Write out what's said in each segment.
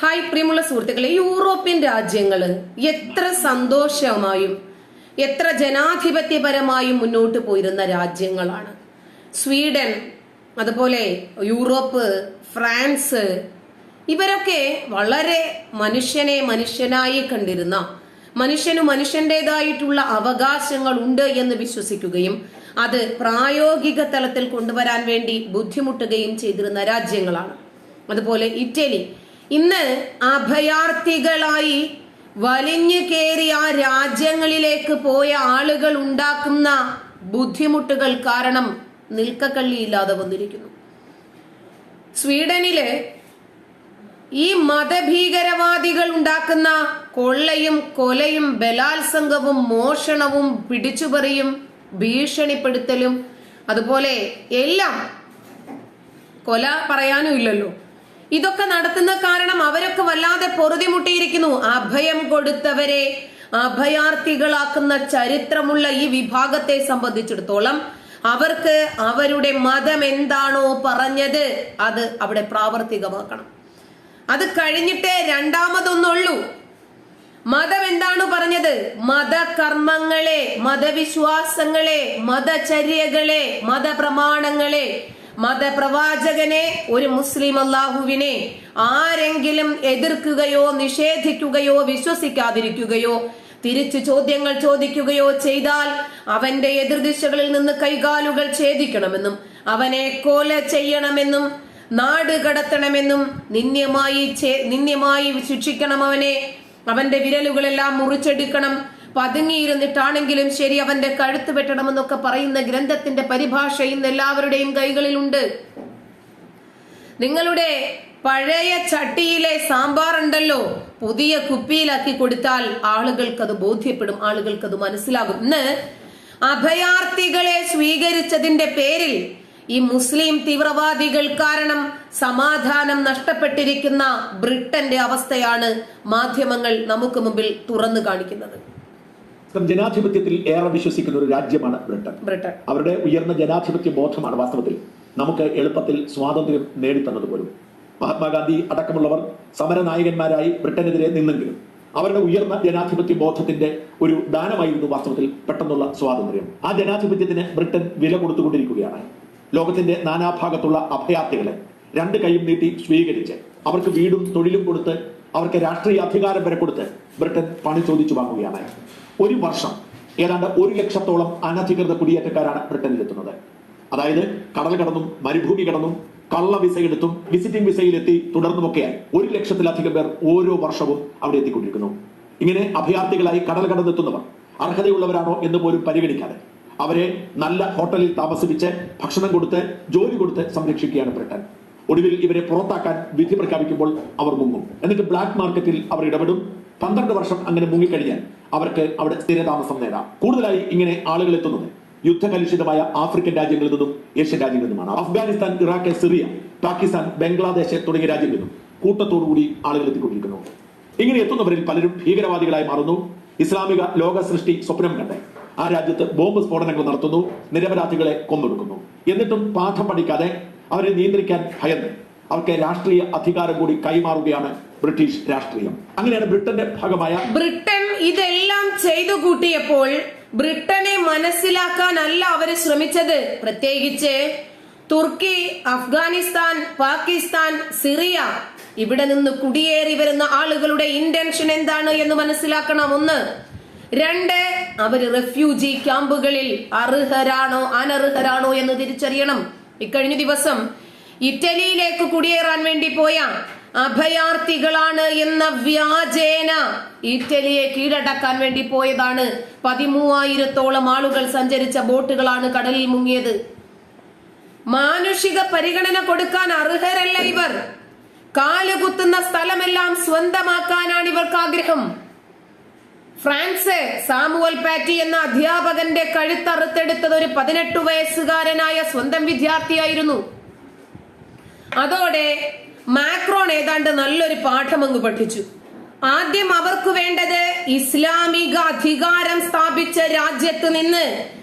Hi പ്രിയമുള്ള സുഹൃത്തുക്കളെ, European രാജ്യങ്ങള് എത്ര സന്തോഷമായും എത്ര ജനാധിപത്യപരമായും മുന്നോട്ട് പോയിരുന്ന രാജ്യങ്ങളാണ്. സ്വീഡൻ, അതുപോലെ യൂറോപ്പ്, ഫ്രാൻസ്, ഇവരൊക്കെ വളരെ മനുഷ്യനെ മനുഷ്യനായി കണ്ടിരുന്ന, മനുഷ്യന് മനുഷ്യന്റേതായിട്ടുള്ള അവകാശങ്ങൾ ഉണ്ട് എന്ന് വിശ്വസിക്കുകയും അത് പ്രായോഗിക തലത്തിൽ കൊണ്ടുവരാൻ വേണ്ടി ബുദ്ധിമുട്ടുകയും ചെയ്തിരുന്ന രാജ്യങ്ങളാണ്. അതുപോലെ ഇറ്റലി ഇന്ന് അഭയാർത്ഥികളായി വലിഞ്ഞു കയറി ആ രാജ്യങ്ങളിലേക്ക് പോയ ആളുകൾ ഉണ്ടാക്കുന്ന ബുദ്ധിമുട്ടുകൾ കാരണം നിൽക്കക്കള്ളിയില്ലാതെ വന്നിരിക്കുന്നു. സ്വീഡനില് ഈ മതഭീകരവാദികൾ ഉണ്ടാക്കുന്ന കൊള്ളയും കൊലയും ബലാത്സംഗവും മോഷണവും പിടിച്ചുപറിയും ഭീഷണിപ്പെടുത്തലും, അതുപോലെ എല്ലാം, കൊല പറയാനും ഇല്ലല്ലോ, ഇതൊക്കെ നടത്തുന്ന കാരണം അവരൊക്കെ വല്ലാതെ പൊറുതിമുട്ടിയിരിക്കുന്നു. അഭയം കൊടുത്തവരെ അഭയാർത്ഥികളാക്കുന്ന ചരിത്രമുള്ള ഈ വിഭാഗത്തെ സംബന്ധിച്ചിടത്തോളം അവർക്ക് അവരുടെ മതം എന്താണോ പറഞ്ഞത് അത് അവിടെ പ്രാവർത്തികമാക്കണം. അത് കഴിഞ്ഞിട്ടേ രണ്ടാമതൊന്നുള്ളൂ. മതം എന്താണ് പറഞ്ഞത്? മതകർമ്മങ്ങളെ, മതവിശ്വാസങ്ങളെ, മതചര്യകളെ, മതപ്രമാണങ്ങളെ, മതപ്രവാചകനെ, ഒരു മുസ്ലിം അല്ലാഹുവിനെ ആരെങ്കിലും എതിർക്കുകയോ നിഷേധിക്കുകയോ വിശ്വസിക്കാതിരിക്കുകയോ തിരിച്ചു ചോദ്യങ്ങൾ ചോദിക്കുകയോ ചെയ്താൽ അവന്റെ എതിർദിശകളിൽ നിന്ന് കൈകാലുകൾ ഛേദിക്കണമെന്നും അവനെ കൊല ചെയ്യണമെന്നും നാട് കടത്തണമെന്നും നിന്ദ്യമായി ശിക്ഷിക്കണം. അവന്റെ വിരലുകളെല്ലാം മുറിച്ചെടുക്കണം, പതുങ്ങിയിരുന്നിട്ടാണെങ്കിലും ശരി അവന്റെ കഴുത്ത് വെട്ടണമെന്നൊക്കെ പറയുന്ന ഗ്രന്ഥത്തിന്റെ പരിഭാഷ ഇന്ന് എല്ലാവരുടെയും കൈകളിലുണ്ട്. നിങ്ങളുടെ പഴയ ചട്ടിയിലെ സാമ്പാർ ഉണ്ടല്ലോ, പുതിയ കുപ്പിയിലാക്കി കൊടുത്താൽ ആളുകൾക്കത് ബോധ്യപ്പെടും, ആളുകൾക്കത് മനസ്സിലാകും. ഇന്ന് അഭയാർത്ഥികളെ സ്വീകരിച്ചതിന്റെ പേരിൽ ഈ മുസ്ലിം തീവ്രവാദികൾ കാരണം സമാധാനം നഷ്ടപ്പെട്ടിരിക്കുന്ന ബ്രിട്ടന്റെ അവസ്ഥയാണ് മാധ്യമങ്ങൾ നമുക്ക് മുമ്പിൽ തുറന്നു കാണിക്കുന്നത്. ജനാധിപത്യത്തിൽ ഏറെ വിശ്വസിക്കുന്ന ഒരു രാജ്യമാണ് ബ്രിട്ടൻ. അവരുടെ ഉയർന്ന ജനാധിപത്യ ബോധമാണ് വാസ്തവത്തിൽ നമുക്ക് എളുപ്പത്തിൽ സ്വാതന്ത്ര്യം നേടിത്തന്നത് പോലും. മഹാത്മാഗാന്ധി അടക്കമുള്ളവർ സമരനായകന്മാരായി ബ്രിട്ടനെതിരെ നിന്നെങ്കിലും അവരുടെ ഉയർന്ന ജനാധിപത്യ ബോധത്തിന്റെ ഒരു ദാനമായിരുന്നു വാസ്തവത്തിൽ പെട്ടെന്നുള്ള സ്വാതന്ത്ര്യം. ആ ജനാധിപത്യത്തിന് ബ്രിട്ടൻ വില കൊടുത്തുകൊണ്ടിരിക്കുകയാണ്. ലോകത്തിന്റെ നാനാഭാഗത്തുള്ള അഭയാർത്ഥികളെ രണ്ട് കൈയും നീട്ടി സ്വീകരിച്ച് അവർക്ക് വീടും തൊഴിലും കൊടുത്ത് അവർക്ക് രാഷ്ട്രീയ അധികാരം വരെ കൊടുത്ത് ബ്രിട്ടൻ പണി ചോദിച്ചു വാങ്ങുകയാണ്. ഒരു വർഷം ഏതാണ്ട് 1 ലക്ഷത്തോളം അനധികൃത കുടിയേറ്റക്കാരാണ് ബ്രിട്ടനിലെത്തുന്നത്. അതായത് കടൽ കടന്നും മരുഭൂമി കടന്നും കള്ള വിസയെടുത്തും വിസിറ്റിംഗ് വിസയിലെത്തി തുടർന്നുമൊക്കെയായി 1 ലക്ഷത്തിലധികം പേർ ഓരോ വർഷവും അവിടെ എത്തിക്കൊണ്ടിരിക്കുന്നു. ഇങ്ങനെ അഭയാർത്ഥികളായി കടൽ കടന്നെത്തുന്നവർ അർഹതയുള്ളവരാണോ എന്ന് പോലും പരിഗണിക്കാതെ അവരെ നല്ല ഹോട്ടലിൽ താമസിപ്പിച്ച് ഭക്ഷണം കൊടുത്ത് ജോലി കൊടുത്ത് സംരക്ഷിക്കുകയാണ് ബ്രിട്ടൻ. ഒടുവിൽ ഇവരെ പുറത്താക്കാൻ വിധി പ്രഖ്യാപിക്കുമ്പോൾ അവർ മുങ്ങും. എന്നിട്ട് ബ്ലാക്ക് മാർക്കറ്റിൽ അവർ ഇടപെടും. 12 വർഷം അങ്ങനെ മുങ്ങിക്കഴിഞ്ഞാൽ അവർക്ക് അവിടെ സ്ഥിരതാമസം നേടാം. കൂടുതലായി ഇങ്ങനെ ആളുകൾ എത്തുന്നത് യുദ്ധകലുഷിതമായ ആഫ്രിക്കൻ രാജ്യങ്ങളിൽ നിന്നും ഏഷ്യൻ രാജ്യങ്ങളിൽ നിന്നുമാണ്. അഫ്ഗാനിസ്ഥാൻ, ഇറാഖ്, സിറിയ, പാകിസ്ഥാൻ, ബംഗ്ലാദേശ് തുടങ്ങിയ രാജ്യങ്ങളിൽ നിന്നും കൂട്ടത്തോടുകൂടി ആളുകൾ എത്തിക്കൊണ്ടിരിക്കുന്നു. ഇങ്ങനെ എത്തുന്നവരിൽ പലരും ഭീകരവാദികളായി മാറുന്നു. ഇസ്ലാമിക ലോക സൃഷ്ടി സ്വപ്നം കണ്ട് ആ രാജ്യത്ത് ബോംബ് സ്ഫോടനങ്ങൾ നടത്തുന്നു, നിരപരാധികളെ കൊന്നൊടുക്കുന്നു. എന്നിട്ടും പാഠം പഠിക്കാതെ അവരെ നിയന്ത്രിക്കാൻ ഭയന്ന് അവർക്ക് രാഷ്ട്രീയ അധികാരം കൂടി കൈമാറുകയാണ് ബ്രിട്ടീഷ് രാഷ്ട്രീയം. അങ്ങനെയാണ് ബ്രിട്ടന്റെ ഭാഗമായ ബ്രിട്ടൻ ഇതെല്ലാം ചെയ്തു കൂട്ടിയപ്പോൾ ബ്രിട്ടനെ മനസ്സിലാക്കാനല്ല അവര് ശ്രമിച്ചത്. പ്രത്യേകിച്ച് തുർക്കി, അഫ്ഗാനിസ്ഥാൻ, പാകിസ്ഥാൻ, സിറിയ, ഇവിടെ നിന്ന് കുടിയേറി വരുന്ന ആളുകളുടെ ഇന്റൻഷൻ എന്താണ് എന്ന് മനസ്സിലാക്കണം. 1. 2, അവര് റെഫ്യൂജി ക്യാമ്പുകളിൽ അർഹരാണോ അനർഹരാണോ എന്ന് തിരിച്ചറിയണം. ഇക്കഴിഞ്ഞ ദിവസം ഇറ്റലിയിലേക്ക് കുടിയേറാൻ വേണ്ടി പോയ അഭയാർത്ഥികളാണ് എന്ന വ്യാജേന ഇറ്റലിയെ കീഴടക്കാൻ വേണ്ടി പോയതാണ്. 13,000-ഓളം ആളുകൾ സഞ്ചരിച്ച ബോട്ടുകളാണ് കടലിൽ മുങ്ങിയത്. മാനുഷിക പരിഗണന കൊടുക്കാൻ അർഹരല്ല ഇവർ. കാലുകുത്തുന്ന സ്ഥലമെല്ലാം സ്വന്തമാക്കാനാണ് ഇവർക്ക് ആഗ്രഹം. ഫ്രാൻസ്, സാമുവൽ പാറ്റി എന്ന അധ്യാപകന്റെ കഴുത്തറുത്തെടുത്തത് ഒരു 18 വയസ്സുകാരനായ സ്വന്തം വിദ്യാർത്ഥിയായിരുന്നു. അതോടെ മാക്രോൺ ഏതാണ്ട് നല്ലൊരു പാഠം അങ്ങ് പഠിച്ചു. ആദ്യം അവർക്ക് വേണ്ടത് ഇസ്ലാമിക അധികാരം സ്ഥാപിച്ച രാജ്യത്ത് നിന്ന്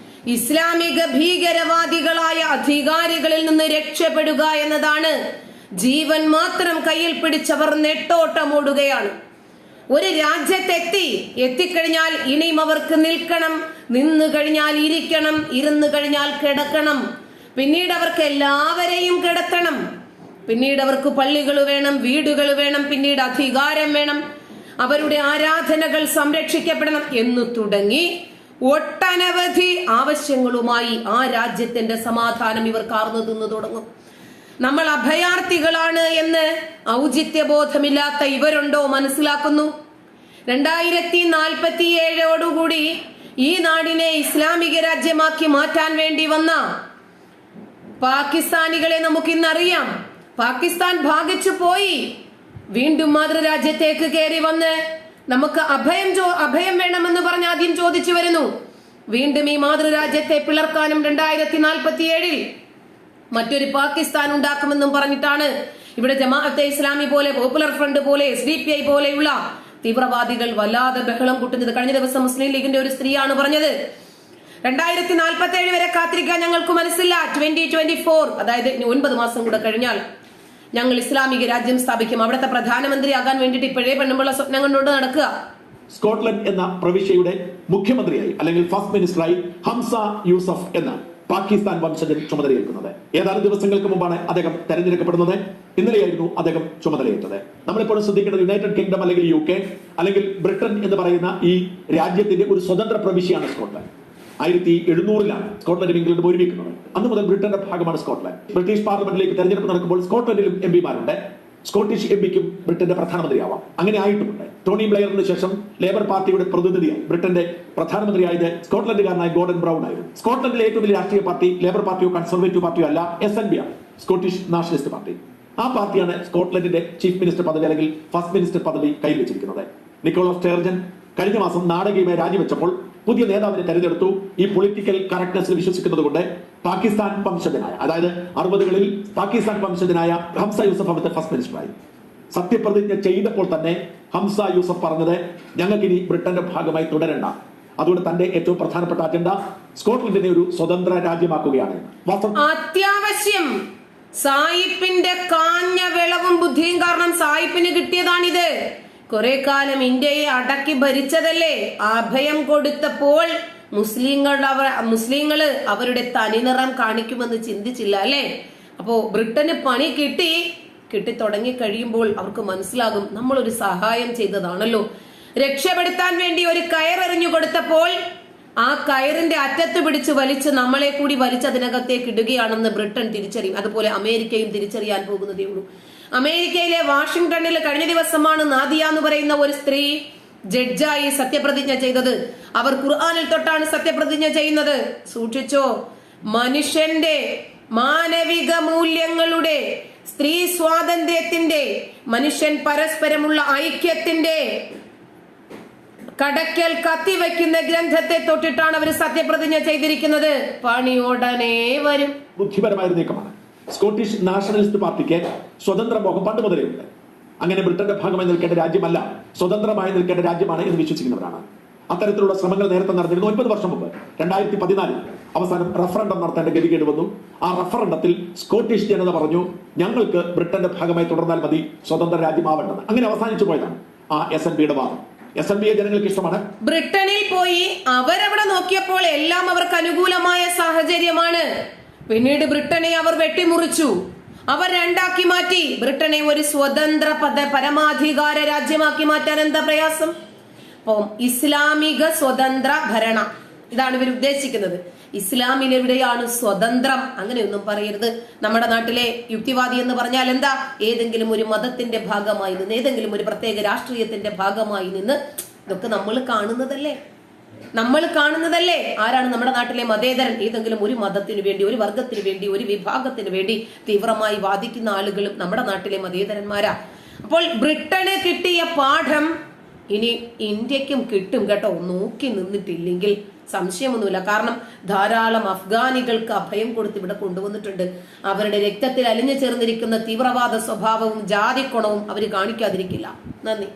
ഇസ്ലാമിക ഭീകരവാദികളായ അധികാരികളിൽ നിന്ന് രക്ഷപ്പെടുക എന്നതാണ്. ജീവൻ മാത്രം കയ്യിൽ പിടിച്ചവർ നെട്ടോട്ടമോടുകയാണ്. ഒരു എത്തിക്കഴിഞ്ഞാൽ ഇനിയും അവർക്ക് നിൽക്കണം, നിന്നു കഴിഞ്ഞാൽ ഇരിക്കണം, ഇരുന്നു കഴിഞ്ഞാൽ കിടക്കണം, പിന്നീട് അവർക്ക് എല്ലാവരെയും കിടത്തണം, പിന്നീട് അവർക്ക് പള്ളികൾ വേണം, വീടുകൾ വേണം, പിന്നീട് അധികാരം വേണം, അവരുടെ ആരാധനകൾ സംരക്ഷിക്കപ്പെടണം എന്നു തുടങ്ങി ഒട്ടനവധി ആവശ്യങ്ങളുമായി ആ രാജ്യത്തിന്റെ സമാധാനം ഇവർ കാർന്നു തിന്നു തുടങ്ങും. നമ്മൾ അഭയാർത്ഥികളാണ് എന്ന് ഔചിത്യബോധമില്ലാത്ത ഇവരുണ്ടോ മനസ്സിലാക്കുന്നു? 2047 ഈ നാടിനെ ഇസ്ലാമിക രാജ്യമാക്കി മാറ്റാൻ വേണ്ടി വന്ന പാകിസ്ഥാനികളെ നമുക്കിന്നറിയാം. പാകിസ്ഥാൻ ഭാഗിച്ചു പോയി, വീണ്ടും മാതൃരാജ്യത്തേക്ക് കയറി വന്ന് നമുക്ക് അഭയം വേണമെന്ന് പറഞ്ഞ് ആദ്യം ചോദിച്ചു വരുന്നു. വീണ്ടും ഈ മാതൃരാജ്യത്തെ പിളർക്കാനും 2047 മറ്റൊരു പാകിസ്ഥാൻ ഉണ്ടാക്കുമെന്നും പറഞ്ഞിട്ടാണ് ഇവിടെ ജമാഅത്തെ ഇസ്ലാമി പോലെ, പോപ്പുലർ ഫ്രണ്ട് പോലെ, SDPI പോലെയുള്ള തീവ്രവാദികൾ വല്ലാതെ ബഹളം കൂട്ടുന്നത്. കഴിഞ്ഞ ദിവസം മുസ്ലിം ലീഗിന്റെ ഒരു സ്ത്രീയാണ് പറഞ്ഞത്, 2047 വരെ കാത്തിരിക്കാൻ ഞങ്ങൾക്ക് മനസ്സില്ല, 2024 അതായത് 9 മാസം കൂടെ കഴിഞ്ഞാൽ ഞങ്ങൾ ഇസ്ലാമിക രാജ്യം സ്ഥാപിക്കും, അവിടുത്തെ പ്രധാനമന്ത്രിയാകാൻ വേണ്ടിയിട്ട് ഇപ്പോഴേ പെണ്ണുമ്പുള്ള സ്വപ്നം കണ്ടുകൊണ്ട് നടക്കുക. സ്കോട്ട്ലൻഡ് എന്ന പ്രവിശ്യയുടെ മുഖ്യമന്ത്രിയായി അല്ലെങ്കിൽ ഫസ്റ്റ് മിനിസ്റ്ററായി ഹംസ യൂസഫ് എന്ന പാകിസ്ഥാൻ വംശജൻ ചുമതലയേൽക്കുന്നത്. ഏതാനും ദിവസങ്ങൾക്ക് മുമ്പാണ് അദ്ദേഹം തെരഞ്ഞെടുക്കപ്പെടുന്നത്. ഇന്നലെയായിരുന്നു അദ്ദേഹം ചുമതലയേറ്റത്. നമ്മളിപ്പോഴും ശ്രദ്ധിക്കേണ്ടത് യുണൈറ്റഡ് കിങ്ഡം അല്ലെങ്കിൽ UK അല്ലെങ്കിൽ ബ്രിട്ടൻ എന്ന് പറയുന്ന ഈ രാജ്യത്തിന്റെ ഒരു സ്വതന്ത്ര പ്രവിശ്യയാണ് സ്കോട്ട്ലൻഡ്. 1700 സ്കോട്ട്ലൻഡും ഇംഗ്ലണ്ടും ഒരുമിക്കുന്നത്. അന്ന് മുതൽ ബ്രിട്ടന്റെ ഭാഗമാണ് സ്കോട്ട്ലൻഡ്. ബ്രിട്ടീഷ് പാർലമെന്റിലേക്ക് തെരഞ്ഞെടുപ്പ് നടക്കുമ്പോൾ സ്കോട്ട്ലൻഡിലും MP മാരുണ്ട്. സ്കോട്ടിഷ് MP-ക്കും ബ്രിട്ടന്റെ പ്രധാനമന്ത്രിയാവാം. അങ്ങനെ ആയിട്ടുമുണ്ട്. ടോണി ബ്ലെയറിന് ശേഷം ലേബർ പാർട്ടിയുടെ പ്രതിനിധിയായി ബ്രിട്ടന്റെ പ്രധാനമന്ത്രിയായത് സ്കോട്ട്ലൻഡുകാരനായ ഗോർഡൻ ബ്രൗൺ ആയിരുന്നു. സ്കോട്ട്ലൻഡിലെ ഏറ്റവും വലിയ രാഷ്ട്രീയ പാർട്ടി ലേബർ പാർട്ടിയോ കൺസർവേറ്റീവ് പാർട്ടിയോ അല്ല, SNP ആണ്, സ്കോട്ടിഷ് നാഷണലിസ്റ്റ് പാർട്ടി. ആ പാർട്ടിയാണ് സ്കോട്ട്ലൻഡിന്റെ ചീഫ് മിനിസ്റ്റർ പദവി അല്ലെങ്കിൽ ഫസ്റ്റ് മിനിസ്റ്റർ പദവി കൈവച്ചിരിക്കുന്നത്. നിക്കോളാസ് സ്റ്റേർജൻ കഴിഞ്ഞ മാസം നാടകീയമായി രാജിവെച്ചപ്പോൾ പുതിയ നേതാവിനെ തെരഞ്ഞെടുത്തു. ഈ പൊളിറ്റിക്കൽ കറക്റ്റ്നെസ്സിൽ വിശ്വസിക്കുന്നത് കൊണ്ട് പാകിസ്ഥാൻ വംശജനായ, അതായത് 60കളിൽ പാകിസ്ഥാൻ വംശജനായ ഹംസ യൂസഫ് അവിടുത്തെ ഫസ്റ്റ് മിനിസ്റ്ററായി. സത്യപ്രതിജ്ഞ ചെയ്തപ്പോൾ തന്നെ ഹംസ യൂസഫ് പറഞ്ഞത്, ഞങ്ങൾക്കിനി ബ്രിട്ടന്റെ ഭാഗമായി തുടരണ്ട, അതുകൊണ്ട് തന്റെ ഏറ്റവും പ്രധാനപ്പെട്ട അജണ്ട സ്കോട്ട്ലൻഡിനെ ഒരു സ്വതന്ത്ര രാജ്യമാക്കുകയാണ്. അത്യാവശ്യം സായിപ്പിന്റെ കാഞ്ഞ വിളവും ബുദ്ധിയും കാരണം സായിപ്പിന് കിട്ടിയതാണിത്. കുറെ കാലം ഇന്ത്യയെ അടക്കി ഭരിച്ചതല്ലേ, അഭയം കൊടുത്തപ്പോൾ മുസ്ലിങ്ങള് അവരുടെ തനിനിറം കാണിക്കുമെന്ന് ചിന്തിച്ചില്ല അല്ലേ? അപ്പോ ബ്രിട്ടന് പണി കിട്ടി തുടങ്ങി കഴിയുമ്പോൾ അവർക്ക് മനസ്സിലാകും, നമ്മളൊരു സഹായം ചെയ്തതാണല്ലോ. രക്ഷപ്പെടുത്താൻ വേണ്ടി ഒരു കയറെറിഞ്ഞു കൊടുത്തപ്പോൾ ആ കയറിന്റെ അറ്റത്ത് പിടിച്ച് വലിച്ച് നമ്മളെ കൂടി വലിച്ച് അതിനകത്തേക്ക് ഇടുകയാണെന്ന് ബ്രിട്ടൻ തിരിച്ചറിയും. അതുപോലെ അമേരിക്കയും തിരിച്ചറിയാൻ പോകുന്നതേ ഉള്ളൂ. അമേരിക്കയിലെ വാഷിംഗ്ടണിൽ കഴിഞ്ഞ ദിവസമാണ് നാദിയ എന്ന് പറയുന്ന ഒരു സ്ത്രീ ജഡ്ജായി സത്യപ്രതിജ്ഞ ചെയ്തത്. അവർ ഖുർആനിൽ തൊട്ടാണ് സത്യപ്രതിജ്ഞ ചെയ്യുന്നത്. സൂക്ഷിച്ചോ, മനുഷ്യന്റെ മാനവിക മൂല്യങ്ങളുടെ, സ്ത്രീ സ്വാതന്ത്ര്യത്തിന്റെ, മനുഷ്യൻ പരസ്പരമുള്ള ഐക്യത്തിന്റെ കടക്കൽ കത്തിവെക്കുന്ന ഗ്രന്ഥത്തെ തൊട്ടിട്ടാണ് അവർ സത്യപ്രതിജ്ഞ ചെയ്തിരിക്കുന്നത്. പണിയോടനെ വരും. ബുദ്ധിപരമായ നീക്കമാണ്. സ്കോട്ടിഷ് നാഷണലിസ്റ്റ് പാർട്ടിക്ക് സ്വതന്ത്ര മോഹം പണ്ട് മുതലേ ഉണ്ട്. അങ്ങനെ ബ്രിട്ടന്റെ ഭാഗമായി നിൽക്കേണ്ട രാജ്യമല്ല, സ്വതന്ത്രമായി നിൽക്കേണ്ട രാജ്യമാണ് എന്ന് വിശ്വസിക്കുന്നവരാണ്. അത്തരത്തിലുള്ള ശ്രമങ്ങൾ നേരത്തെ നടന്നിരുന്നു. 9 വർഷം മുമ്പ് 2014 അവസാനം റഫറണ്ടം നടത്തേണ്ട ഗതികേട് വന്നു. ആ റഫറണ്ടത്തിൽ സ്കോട്ടിഷ് ജനത പറഞ്ഞു, ഞങ്ങൾക്ക് ബ്രിട്ടന്റെ ഭാഗമായി തുടർന്നാൽ മതി, സ്വതന്ത്ര രാജ്യമാവേണ്ടത്. അങ്ങനെ അവസാനിച്ചു പോയതാണ് ആ SNPയുടെ വാദം. SNPയെ ജനങ്ങൾക്ക് ഇഷ്ടമാണ്. ബ്രിട്ടനിൽ പോയി അവരവിടെ നോക്കിയപ്പോൾ എല്ലാം അവർക്ക് അനുകൂലമായ സാഹചര്യമാണ്. പിന്നീട് ബ്രിട്ടനെ അവർ വെട്ടിമുറിച്ചു, അവർ രണ്ടാക്കി മാറ്റി. ബ്രിട്ടനെ ഒരു സ്വതന്ത്ര പരമാധികാര രാജ്യമാക്കി മാറ്റാൻ എന്താ പ്രയാസം? അപ്പം ഇസ്ലാമിക സ്വതന്ത്ര ഭരണം, ഇതാണ് ഇവർ ഉദ്ദേശിക്കുന്നത്. ഇസ്ലാമിൽ എവിടെയാണ് സ്വതന്ത്രം? അങ്ങനെയൊന്നും പറയരുത്. നമ്മുടെ നാട്ടിലെ യുക്തിവാദി എന്ന് പറഞ്ഞാൽ എന്താ? ഏതെങ്കിലും ഒരു മതത്തിന്റെ ഭാഗമായി നിന്ന്, ഏതെങ്കിലും ഒരു പ്രത്യേക രാഷ്ട്രീയത്തിന്റെ ഭാഗമായി നിന്ന്, ഇതൊക്കെ നമ്മൾ കാണുന്നതല്ലേ. ആരാണ് നമ്മുടെ നാട്ടിലെ മതേതരൻ? ഏതെങ്കിലും ഒരു മതത്തിന് വേണ്ടി, ഒരു വർഗത്തിന് വേണ്ടി, ഒരു വിഭാഗത്തിന് വേണ്ടി തീവ്രമായി വാദിക്കുന്ന ആളുകളും നമ്മുടെ നാട്ടിലെ മതേതരന്മാരാ. അപ്പോൾ ബ്രിട്ടന് കിട്ടിയ പാഠം ഇനി ഇന്ത്യക്കും കിട്ടും കേട്ടോ, നോക്കി നിന്നിട്ടില്ലെങ്കിൽ. സംശയമൊന്നുമില്ല. കാരണം ധാരാളം അഫ്ഗാനികൾക്ക് അഭയം കൊടുത്ത് ഇവിടെ കൊണ്ടുവന്നിട്ടുണ്ട്. അവരുടെ രക്തത്തിൽ അലിഞ്ഞു ചേർന്നിരിക്കുന്ന തീവ്രവാദ സ്വഭാവവും ജാതിക്കുണവും അവർ കാണിക്കാതിരിക്കില്ല. നന്ദി.